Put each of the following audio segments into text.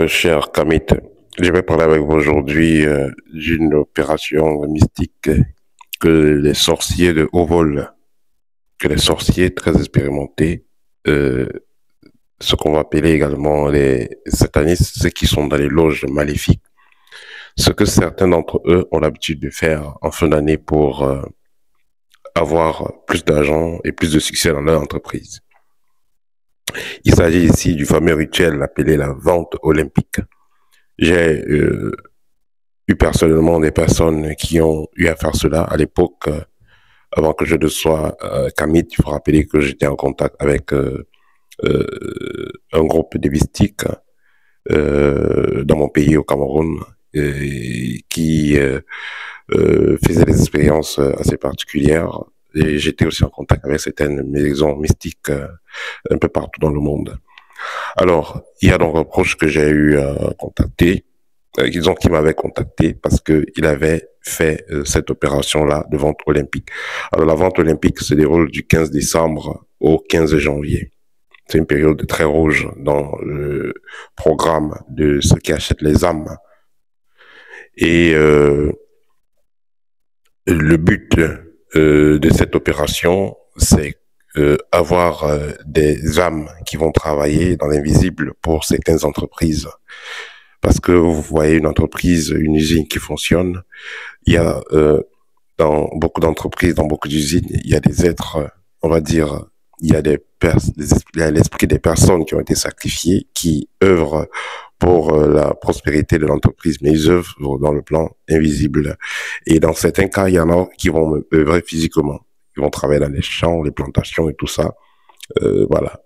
Cher Kamit, je vais parler avec vous aujourd'hui d'une opération mystique que les sorciers de haut vol, que les sorciers très expérimentés, euh, ce qu'on va appeler également les satanistes, ceux qui sont dans les loges maléfiques, ce que certains d'entre eux ont l'habitude de faire en fin d'année pour avoir plus d'argent et plus de succès dans leur entreprise. Il s'agit ici du fameux rituel appelé la vente olympique. J'ai eu personnellement des personnes qui ont eu à faire cela à l'époque, avant que je ne sois Kamit. Il faut rappeler que j'étais en contact avec un groupe de mystiques dans mon pays, au Cameroun, qui faisait des expériences assez particulières. Et j'étais aussi en contact avec certaines maisons mystiques un peu partout dans le monde. Alors, il y a donc un proche que j'ai eu à contacter, disons qu'il m'avait contacté parce qu'il avait fait cette opération-là de vente olympique. Alors, la vente olympique se déroule du 15 décembre au 15 janvier. C'est une période très rouge dans le programme de ceux qui achètent les âmes. Et le but de cette opération, c'est avoir des âmes qui vont travailler dans l'invisible pour certaines entreprises. Parce que vous voyez une entreprise, une usine qui fonctionne, il y a dans beaucoup d'entreprises, dans beaucoup d'usines, il y a des êtres, on va dire, il y a il y a l'esprit des personnes qui ont été sacrifiées, qui œuvrent pour la prospérité de l'entreprise, mais ils œuvrent dans le plan invisible. Et dans certains cas, il y en a qui vont œuvrer physiquement. Ils vont travailler dans les champs, les plantations et tout ça, voilà,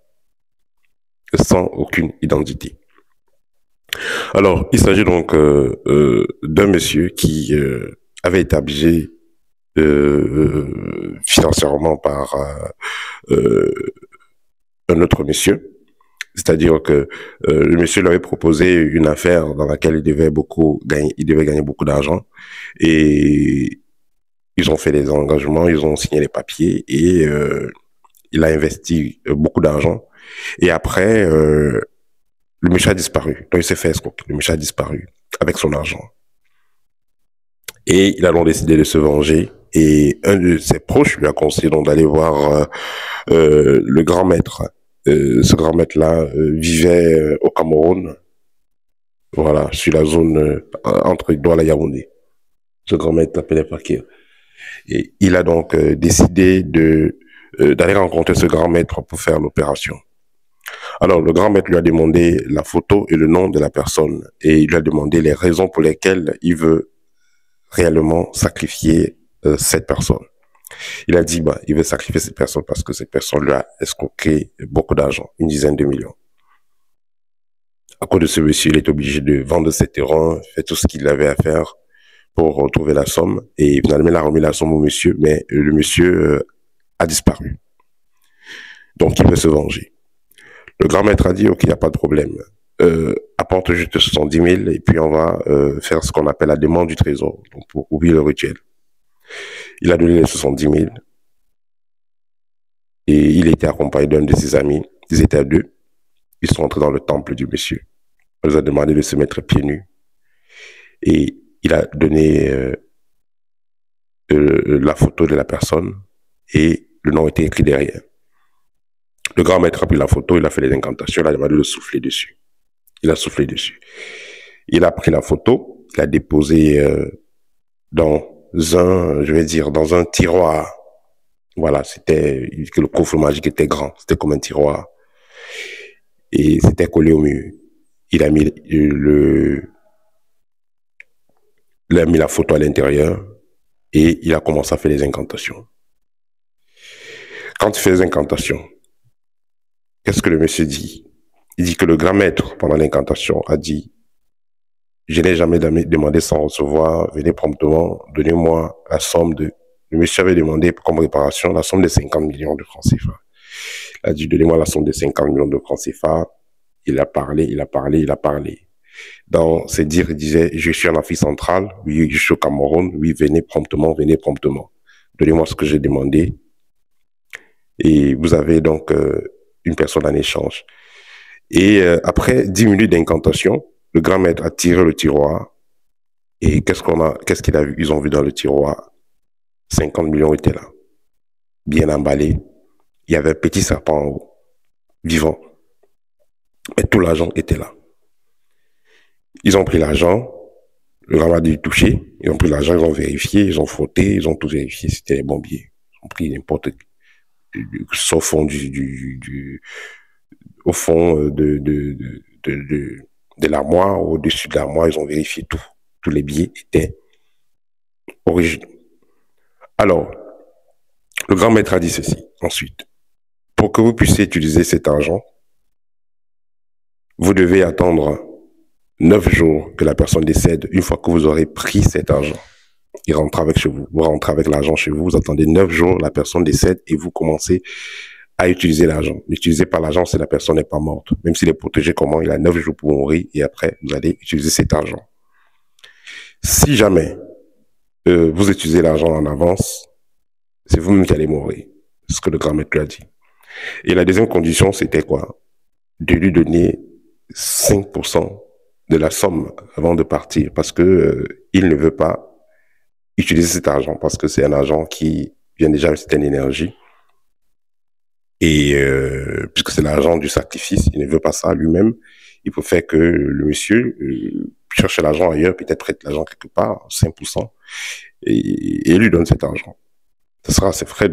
sans aucune identité. Alors, il s'agit donc d'un monsieur qui avait été abusé financièrement par un autre monsieur. C'est-à-dire que le monsieur lui avait proposé une affaire dans laquelle il devait gagner beaucoup d'argent, et ils ont fait des engagements, ils ont signé les papiers, et il a investi beaucoup d'argent. Et après, le monsieur a disparu. Donc il s'est fait escroquer. Le monsieur a disparu avec son argent. Et il a donc décidé de se venger. Et un de ses proches lui a conseillé donc d'aller voir le grand maître. Ce grand maître-là vivait au Cameroun, voilà, sur la zone entre Douala et Yaoundé. Ce grand maître s'appelait Fakir. Et il a donc décidé d'aller rencontrer ce grand maître pour faire l'opération. Alors, le grand maître lui a demandé la photo et le nom de la personne, et il lui a demandé les raisons pour lesquelles il veut réellement sacrifier cette personne. Il a dit, il veut sacrifier cette personne parce que cette personne lui a escroqué beaucoup d'argent, une dizaine de millions. À cause de ce monsieur, il est obligé de vendre ses terrains, faire tout ce qu'il avait à faire pour retrouver la somme, et finalement, il a remis la somme au monsieur, mais le monsieur a disparu. Donc, il veut se venger. Le grand maître a dit, ok, il n'y a pas de problème. Apporte juste 70 000 et puis on va faire ce qu'on appelle la demande du trésor, donc pour oublier le rituel. Il a donné les 70 000 et il était accompagné d'un de ses amis. Ils étaient à deux. Ils sont entrés dans le temple du monsieur. On les a demandé de se mettre pieds nus et il a donné la photo de la personne et le nom était écrit derrière. Le grand maître a pris la photo, il a fait les incantations, il a demandé de souffler dessus. Il a soufflé dessus. Il a pris la photo, il l'a déposé dans dans un tiroir. Voilà, le coffre magique était grand, c'était comme un tiroir. Et c'était collé au mur. Il a mis la photo à l'intérieur et il a commencé à faire les incantations. Quand il fait les incantations, qu'est-ce que le monsieur dit? Il dit que le grand maître, pendant l'incantation, a dit: je n'ai jamais demandé sans recevoir, venez promptement, donnez-moi la somme de... Le monsieur avait demandé comme réparation la somme de 50 millions de francs CFA. Il a dit: donnez-moi la somme de 50 millions de francs CFA. Il a parlé, il a parlé, il a parlé. Dans ses dires, il disait: je suis en Afrique centrale, oui, je suis au Cameroun, oui, venez promptement, donnez-moi ce que j'ai demandé. Et vous avez donc une personne en échange. Et après 10 minutes d'incantation, le grand maître a tiré le tiroir. Et qu'est-ce qu'il a vu? Ils ont vu dans le tiroir, 50 millions étaient là, bien emballés. Il y avait un petit serpent en haut, vivant. Mais tout l'argent était là. Ils ont pris l'argent, le grand maître a dû toucher, ils ont pris l'argent, ils ont vérifié, ils ont frotté, ils ont tout vérifié, c'était les bons billets. Ils ont pris n'importe au fond au fond de l'armoire, au-dessus de l'armoire, ils ont vérifié tout. Tous les billets étaient originaux. Alors, le grand maître a dit ceci ensuite. Pour que vous puissiez utiliser cet argent, vous devez attendre 9 jours que la personne décède. Une fois que vous aurez pris cet argent, il rentre avec chez vous. Vous rentrez avec l'argent chez vous, vous attendez 9 jours, la personne décède et vous commencez à utiliser l'argent. N'utilisez pas l'argent si la personne n'est pas morte. Même s'il est protégé, comment il a 9 jours pour mourir et après, vous allez utiliser cet argent. Si jamais vous utilisez l'argent en avance, c'est vous-même qui allez mourir. C'est ce que le grand maître lui a dit. Et la deuxième condition, c'était quoi? De lui donner 5% de la somme avant de partir parce que il ne veut pas utiliser cet argent parce que c'est un argent qui vient déjà d'une certaine énergie. Et puisque c'est l'argent du sacrifice, il ne veut pas ça lui-même. Il peut faire que le monsieur cherche l'argent ailleurs, peut-être prête l'argent quelque part, 5%, et lui donne cet argent. Ce sera ses frais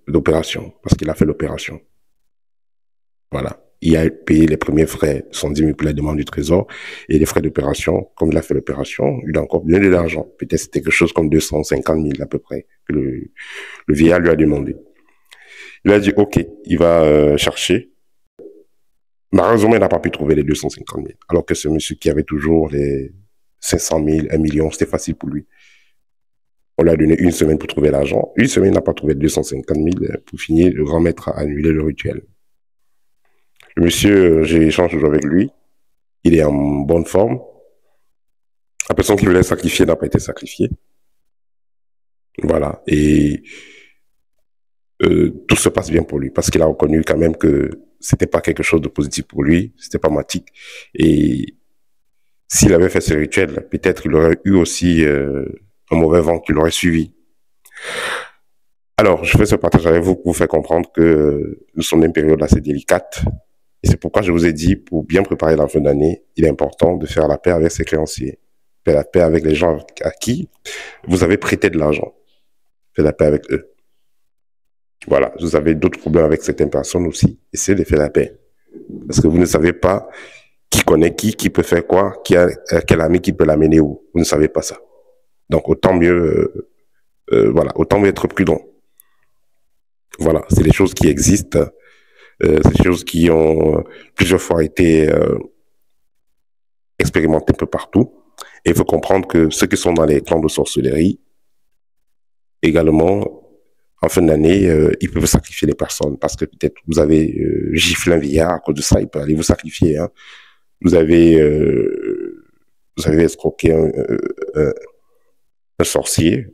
d'opération, parce qu'il a fait l'opération. Voilà. Il a payé les premiers frais, 110 000 pour la demande du trésor, et les frais d'opération, comme il a fait l'opération, il a encore donné de l'argent. Peut-être c'était quelque chose comme 250 000 à peu près, que le vieillard lui a demandé. Il a dit, OK, il va chercher. Malheureusement, il n'a pas pu trouver les 250 000, alors que ce monsieur qui avait toujours les 500 000, 1 million, c'était facile pour lui. On lui a donné une semaine pour trouver l'argent. Une semaine, il n'a pas trouvé 250 000. Pour finir, le grand maître a annulé le rituel. Le monsieur, j'ai échangé toujours avec lui. Il est en bonne forme. La personne qui voulait sacrifier n'a pas été sacrifiée. Voilà. Et tout se passe bien pour lui parce qu'il a reconnu quand même que c'était pas quelque chose de positif pour lui. C'était pas matique. Et s'il avait fait ce rituel, peut-être il aurait eu aussi un mauvais vent qui l'aurait suivi. Alors, je fais ce partage avec vous pour vous faire comprendre que nous sommes dans une période assez délicate. Et c'est pourquoi je vous ai dit, pour bien préparer la fin d'année, il est important de faire la paix avec ses créanciers, faire la paix avec les gens à qui vous avez prêté de l'argent, faire la paix avec eux. Voilà, vous avez d'autres problèmes avec certaines personnes aussi, essayez de faire la paix. Parce que vous ne savez pas qui connaît qui peut faire quoi, quel ami qui peut l'amener où. Vous ne savez pas ça. Donc autant mieux, voilà, autant mieux être prudent. Voilà, c'est des choses qui existent. C'est des choses qui ont plusieurs fois été expérimentées un peu partout. Et il faut comprendre que ceux qui sont dans les clans de sorcellerie, également, en fin d'année, ils peuvent sacrifier les personnes parce que peut-être vous avez giflé un vieillard, à cause de ça, il peut aller vous sacrifier. Hein. Vous avez escroqué un sorcier,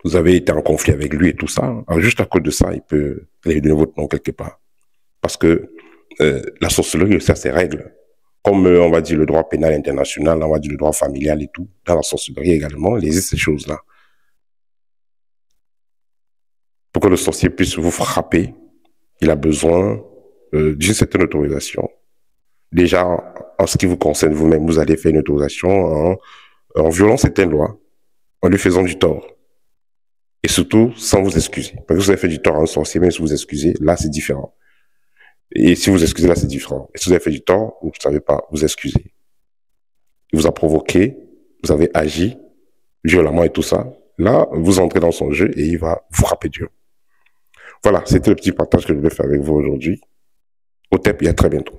vous avez été en conflit avec lui et tout ça. Alors, juste à cause de ça, il peut aller donner votre nom quelque part. Parce que la sorcellerie, ça, c'est règles. Comme on va dire le droit pénal international, on va dire le droit familial et tout. Dans la sorcellerie également, il existe ces choses-là. Pour que le sorcier puisse vous frapper, il a besoin d'une certaine autorisation. Déjà, en ce qui vous concerne vous-même, vous allez faire une autorisation en violant certaines lois, en lui faisant du tort. Et surtout, sans vous excuser. Parce que vous avez fait du tort à un sorcier, même si vous excusez, là, c'est différent. Et si vous excusez, là, c'est différent. Et si vous avez fait du tort, vous ne savez pas vous excuser. Il vous a provoqué, vous avez agi violemment et tout ça. Là, vous entrez dans son jeu et il va vous frapper dur. Voilà, c'était le petit partage que je voulais faire avec vous aujourd'hui. Au TEP et à très bientôt.